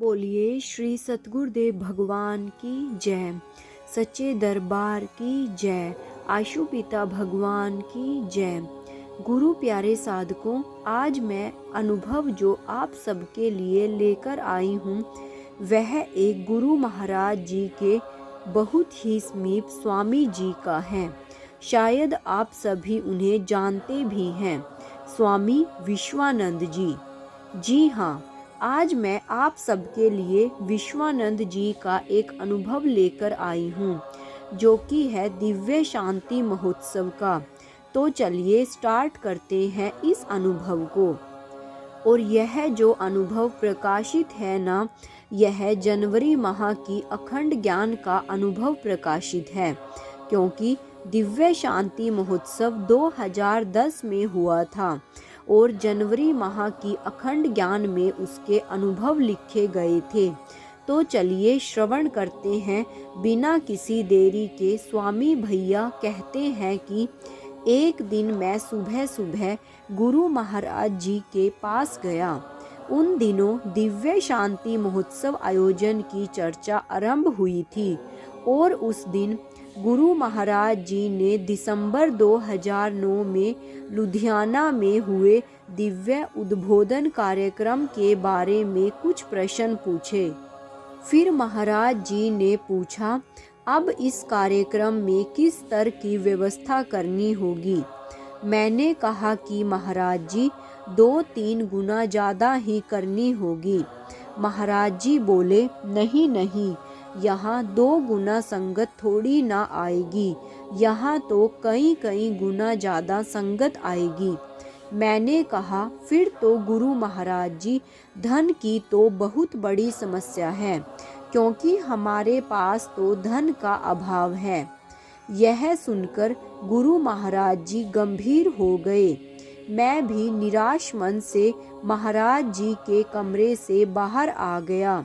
बोलिए श्री सतगुरुदेव भगवान की जय। सच्चे दरबार की जय। आशु पिता भगवान की जय। गुरु प्यारे साधकों, आज मैं अनुभव जो आप सबके लिए लेकर आई हूँ वह एक गुरु महाराज जी के बहुत ही समीप स्वामी जी का है। शायद आप सभी उन्हें जानते भी हैं, स्वामी विश्वानंद जी। जी हाँ, आज मैं आप सबके लिए विश्वानंद जी का एक अनुभव लेकर आई हूँ, जो कि है दिव्य शांति महोत्सव का। तो चलिए स्टार्ट करते हैं इस अनुभव को। और यह जो अनुभव प्रकाशित है ना, यह जनवरी माह की अखंड ज्ञान का अनुभव प्रकाशित है, क्योंकि दिव्य शांति महोत्सव 2010 में हुआ था और जनवरी माह की अखंड ज्ञान में उसके अनुभव लिखे गए थे। तो चलिए श्रवण करते हैं बिना किसी देरी के। स्वामी भैया कहते हैं कि एक दिन मैं सुबह सुबह गुरु महाराज जी के पास गया। उन दिनों दिव्य शांति महोत्सव आयोजन की चर्चा आरंभ हुई थी और उस दिन गुरु महाराज जी ने दिसंबर 2009 में लुधियाना में हुए दिव्य उद्बोधन कार्यक्रम के बारे में कुछ प्रश्न पूछे। फिर महाराज जी ने पूछा, अब इस कार्यक्रम में किस स्तर की व्यवस्था करनी होगी। मैंने कहा कि महाराज जी 2-3 गुना ज़्यादा ही करनी होगी। महाराज जी बोले, नहीं नहीं, यहाँ 2 गुना संगत थोड़ी ना आएगी, यहाँ तो कई गुना ज़्यादा संगत आएगी। मैंने कहा, फिर तो गुरु महाराज जी धन की तो बहुत बड़ी समस्या है, क्योंकि हमारे पास तो धन का अभाव है। यह सुनकर गुरु महाराज जी गंभीर हो गए। मैं भी निराश मन से महाराज जी के कमरे से बाहर आ गया।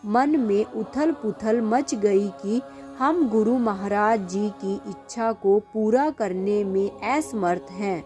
मन में उथल पुथल मच गई कि हम गुरु महाराज जी की इच्छा को पूरा करने में असमर्थ हैं।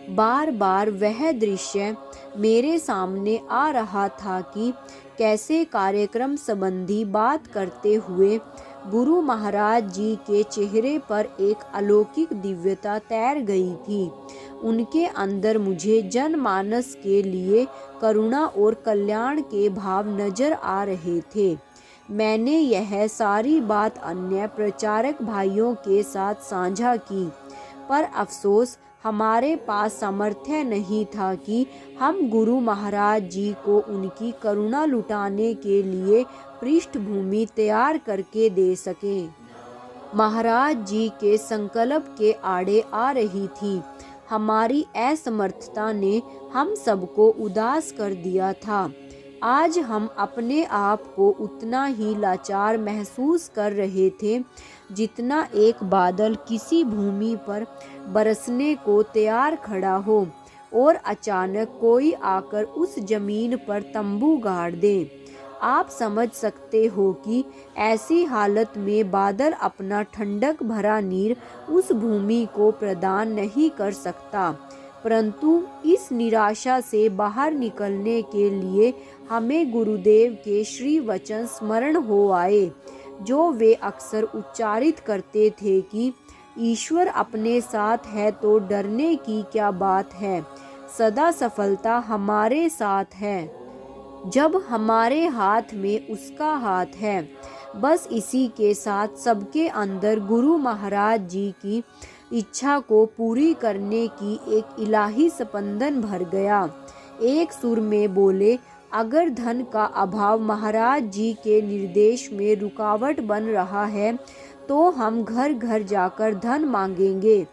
बार बार वह दृश्य मेरे सामने आ रहा था कि कैसे कार्यक्रम संबंधी बात करते हुए गुरु महाराज जी के चेहरे पर एक अलौकिक दिव्यता तैर गई थी। उनके अंदर मुझे जनमानस के लिए करुणा और कल्याण के भाव नजर आ रहे थे। मैंने यह सारी बात अन्य प्रचारक भाइयों के साथ साझा की, पर अफसोस हमारे पास सामर्थ्य नहीं था कि हम गुरु महाराज जी को उनकी करुणा लुटाने के लिए पृष्ठभूमि तैयार करके दे सकें। महाराज जी के संकल्प के आड़े आ रही थी। हमारी असमर्थता ने हम सबको उदास कर दिया था। आज हम अपने आप को उतना ही लाचार महसूस कर रहे थे जितना एक बादल किसी भूमि पर बरसने को तैयार खड़ा हो और अचानक कोई आकर उस जमीन पर तंबू गाड़ दे। आप समझ सकते हो कि ऐसी हालत में बादल अपना ठंडक भरा नीर उस भूमि को प्रदान नहीं कर सकता। परंतु इस निराशा से बाहर निकलने के लिए हमें गुरुदेव के श्री वचन स्मरण हो आए, जो वे अक्सर उच्चारित करते थे कि ईश्वर अपने साथ है तो डरने की क्या बात है, सदा सफलता हमारे साथ है, जब हमारे हाथ में उसका हाथ है। बस इसी के साथ सबके अंदर गुरु महाराज जी की इच्छा को पूरी करने की एक इलाही स्पंदन भर गया। एक सुर में बोले, अगर धन का अभाव महाराज जी के निर्देश में रुकावट बन रहा है तो हम घर घर जाकर धन मांगेंगे,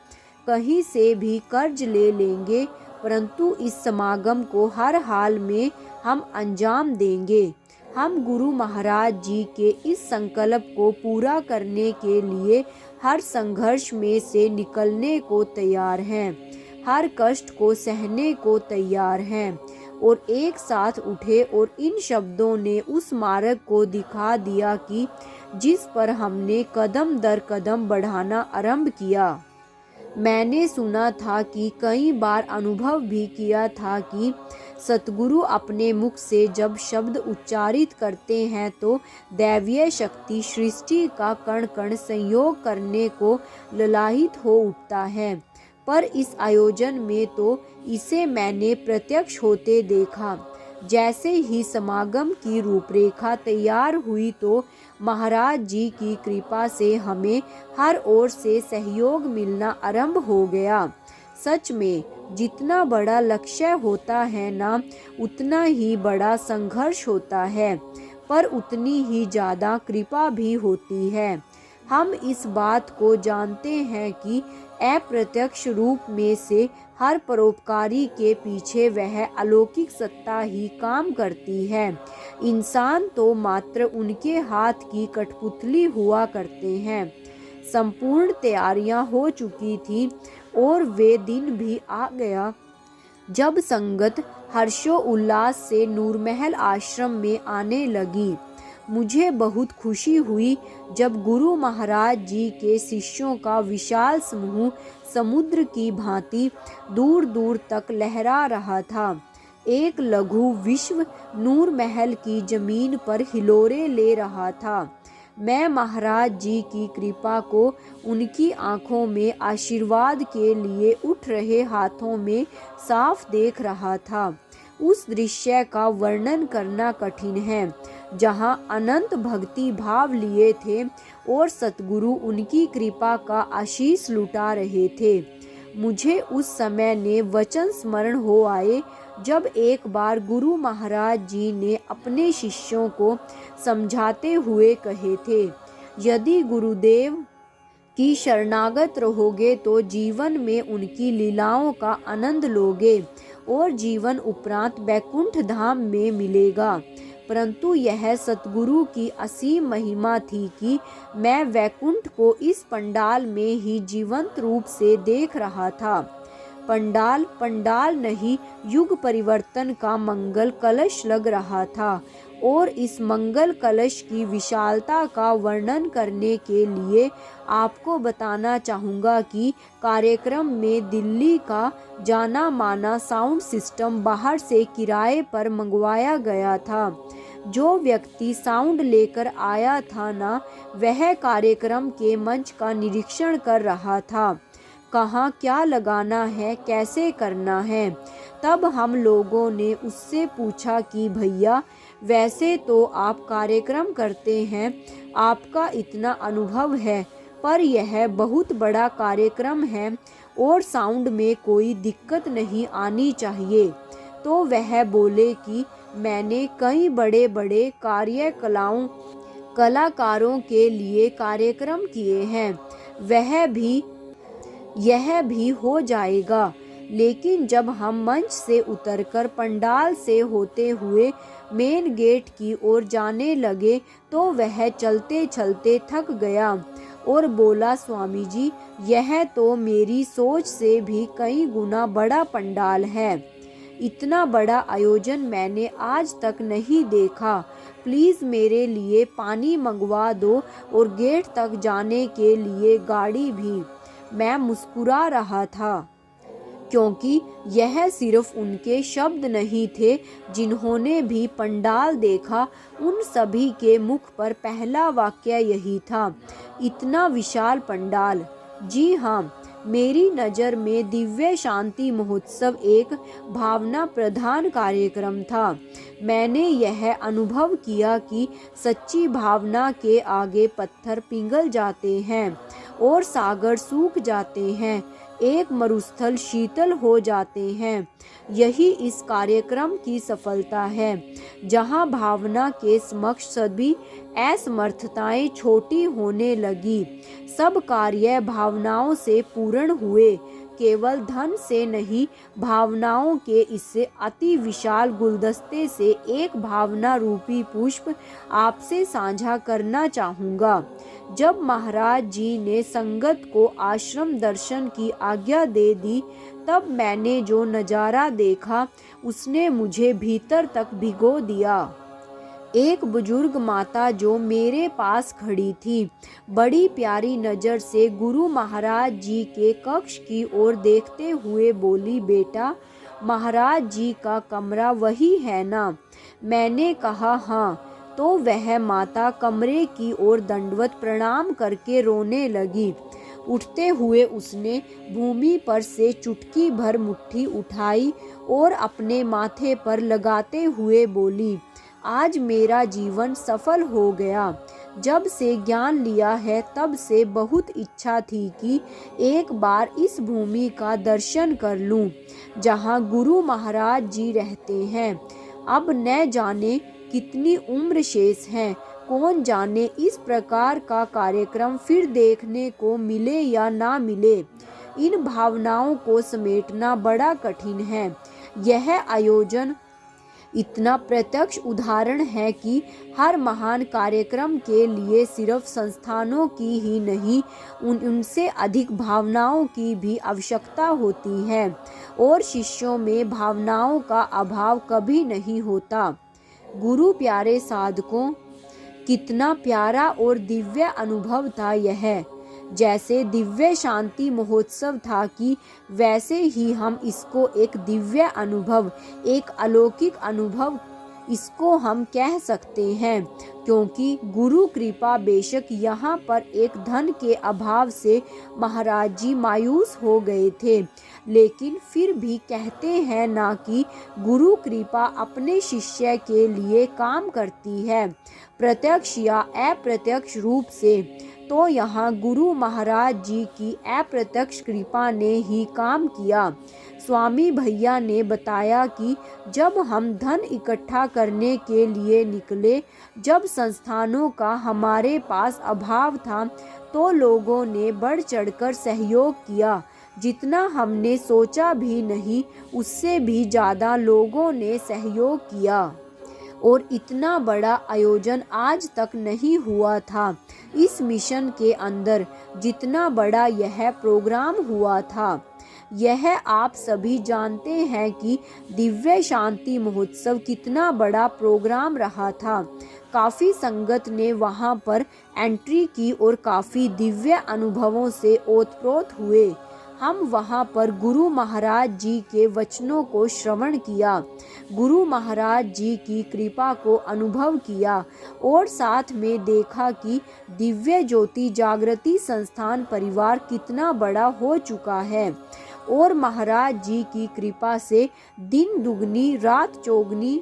कहीं से भी कर्ज ले लेंगे, परंतु इस समागम को हर हाल में हम अंजाम देंगे। हम गुरु महाराज जी के इस संकल्प को पूरा करने के लिए हर संघर्ष में से निकलने को तैयार हैं, हर कष्ट को सहने को तैयार हैं। और एक साथ उठे और इन शब्दों ने उस मार्ग को दिखा दिया कि जिस पर हमने कदम दर कदम बढ़ाना आरंभ किया। मैंने सुना था कि कई बार अनुभव भी किया था कि सतगुरु अपने मुख से जब शब्द उच्चारित करते हैं तो दैवीय शक्ति सृष्टि का कण कण संयोग करने को ललाहित हो उठता है। पर इस आयोजन में तो इसे मैंने प्रत्यक्ष होते देखा। जैसे ही समागम की रूपरेखा तैयार हुई तो महाराज जी की कृपा से हमें हर ओर से सहयोग मिलना आरंभ हो गया। सच में जितना बड़ा लक्ष्य होता है ना, उतना ही बड़ा संघर्ष होता है, पर उतनी ही ज़्यादा कृपा भी होती है। हम इस बात को जानते हैं कि अप्रत्यक्ष रूप में से हर परोपकारी के पीछे वह अलौकिक सत्ता ही काम करती है। इंसान तो मात्र उनके हाथ की कठपुतली हुआ करते हैं। संपूर्ण तैयारियां हो चुकी थी और वे दिन भी आ गया जब संगत हर्षो उल्लास से नूरमहल आश्रम में आने लगी। मुझे बहुत खुशी हुई जब गुरु महाराज जी के शिष्यों का विशाल समूह समुद्र की भांति दूर दूर तक लहरा रहा था। एक लघु विश्व नूरमहल की जमीन पर हिलोरे ले रहा था। मैं महाराज जी की कृपा को उनकी आंखों में आशीर्वाद के लिए उठ रहे हाथों में साफ देख रहा था। उस दृश्य का वर्णन करना कठिन है, जहां अनंत भक्ति भाव लिए थे और सतगुरु उनकी कृपा का आशीष लुटा रहे थे। मुझे उस समय ने वचन स्मरण हो आए जब एक बार गुरु महाराज जी ने अपने शिष्यों को समझाते हुए कहे थे, यदि गुरुदेव की शरणागत रहोगे तो जीवन में उनकी लीलाओं का आनंद लोगे और जीवन उपरांत बैकुंठ धाम में मिलेगा। परंतु यह सतगुरु की असीम महिमा थी कि मैं वैकुंठ को इस पंडाल में ही जीवंत रूप से देख रहा था। पंडाल नहीं, युग परिवर्तन का मंगल कलश लग रहा था और इस मंगल कलश की विशालता का वर्णन करने के लिए आपको बताना चाहूँगा कि कार्यक्रम में दिल्ली का जाना माना साउंड सिस्टम बाहर से किराए पर मंगवाया गया था। जो व्यक्ति साउंड लेकर आया था ना, वह कार्यक्रम के मंच का निरीक्षण कर रहा था। कहाँ क्या लगाना है, कैसे करना है। तब हम लोगों ने उससे पूछा कि भैया, वैसे तो आप कार्यक्रम करते हैं, आपका इतना अनुभव है, पर यह बहुत बड़ा कार्यक्रम है और साउंड में कोई दिक्कत नहीं आनी चाहिए। तो वह बोले कि मैंने कई बड़े बड़े कलाकारों के लिए कार्यक्रम किए हैं, यह भी हो जाएगा। लेकिन जब हम मंच से उतरकर पंडाल से होते हुए मेन गेट की ओर जाने लगे तो वह चलते चलते थक गया और बोला, स्वामी जी, यह तो मेरी सोच से भी कई गुना बड़ा पंडाल है। इतना बड़ा आयोजन मैंने आज तक नहीं देखा। प्लीज़ मेरे लिए पानी मंगवा दो और गेट तक जाने के लिए गाड़ी भी। मैं मुस्कुरा रहा था क्योंकि यह सिर्फ उनके शब्द नहीं थे। जिन्होंने भी पंडाल देखा उन सभी के मुख पर पहला वाक्य यही था, इतना विशाल पंडाल। जी हाँ, मेरी नज़र में दिव्य शांति महोत्सव एक भावना प्रधान कार्यक्रम था। मैंने यह अनुभव किया कि सच्ची भावना के आगे पत्थर पिघल जाते हैं और सागर सूख जाते हैं, एक मरुस्थल शीतल हो जाते हैं। यही इस कार्यक्रम की सफलता है, जहां भावना के समक्ष सभी असमर्थताएं छोटी होने लगी। सब कार्य भावनाओं से पूर्ण हुए, केवल धन से नहीं, भावनाओं के इससे अति विशाल गुलदस्ते से एक भावना रूपी पुष्प आपसे साझा करना चाहूँगा। जब महाराज जी ने संगत को आश्रम दर्शन की आज्ञा दे दी, तब मैंने जो नज़ारा देखा उसने मुझे भीतर तक भिगो दिया। एक बुजुर्ग माता जो मेरे पास खड़ी थी, बड़ी प्यारी नज़र से गुरु महाराज जी के कक्ष की ओर देखते हुए बोली, बेटा, महाराज जी का कमरा वही है ना? मैंने कहा हाँ। तो वह माता कमरे की ओर दंडवत प्रणाम करके रोने लगी। उठते हुए उसने भूमि पर से चुटकी भर मुट्ठी उठाई और अपने माथे पर लगाते हुए बोली, आज मेरा जीवन सफल हो गया। जब से ज्ञान लिया है तब से बहुत इच्छा थी कि एक बार इस भूमि का दर्शन कर लूं, जहां गुरु महाराज जी रहते हैं। अब न जाने कितनी उम्र शेष है, कौन जाने इस प्रकार का कार्यक्रम फिर देखने को मिले या ना मिले। इन भावनाओं को समेटना बड़ा कठिन है। यह आयोजन इतना प्रत्यक्ष उदाहरण है कि हर महान कार्यक्रम के लिए सिर्फ संस्थानों की ही नहीं, उनसे अधिक भावनाओं की भी आवश्यकता होती है, और शिष्यों में भावनाओं का अभाव कभी नहीं होता। गुरु प्यारे साधकों, कितना प्यारा और दिव्य अनुभव था यह। जैसे दिव्य शांति महोत्सव था कि वैसे ही हम इसको एक दिव्य अनुभव, एक अलौकिक अनुभव इसको हम कह सकते हैं, क्योंकि गुरु कृपा बेशक यहाँ पर एक धन के अभाव से महाराज जी मायूस हो गए थे, लेकिन फिर भी कहते हैं ना कि गुरु कृपा अपने शिष्य के लिए काम करती है, प्रत्यक्ष या अप्रत्यक्ष रूप से। तो यहाँ गुरु महाराज जी की अप्रत्यक्ष कृपा ने ही काम किया। स्वामी भैया ने बताया कि जब हम धन इकट्ठा करने के लिए निकले, जब संस्थानों का हमारे पास अभाव था, तो लोगों ने बढ़ चढ़कर सहयोग किया। जितना हमने सोचा भी नहीं, उससे भी ज़्यादा लोगों ने सहयोग किया, और इतना बड़ा आयोजन आज तक नहीं हुआ था इस मिशन के अंदर जितना बड़ा यह प्रोग्राम हुआ था। यह आप सभी जानते हैं कि दिव्य शांति महोत्सव कितना बड़ा प्रोग्राम रहा था। काफ़ी संगत ने वहां पर एंट्री की और काफ़ी दिव्य अनुभवों से ओतप्रोत हुए। हम वहां पर गुरु महाराज जी के वचनों को श्रवण किया, गुरु महाराज जी की कृपा को अनुभव किया, और साथ में देखा कि दिव्य ज्योति जागृति संस्थान परिवार कितना बड़ा हो चुका है, और महाराज जी की कृपा से दिन दुगनी रात चौगनी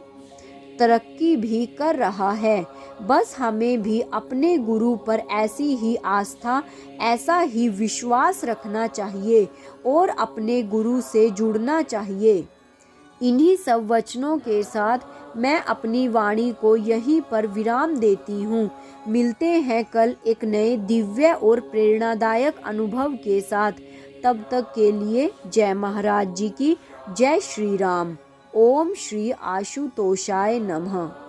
तरक्की भी कर रहा है। बस हमें भी अपने गुरु पर ऐसी ही आस्था, ऐसा ही विश्वास रखना चाहिए और अपने गुरु से जुड़ना चाहिए। इन्हीं सब वचनों के साथ मैं अपनी वाणी को यहीं पर विराम देती हूँ। मिलते हैं कल एक नए दिव्य और प्रेरणादायक अनुभव के साथ। तब तक के लिए जय महाराज जी की, जय श्री राम। ओम श्री आशुतोषाय नमः।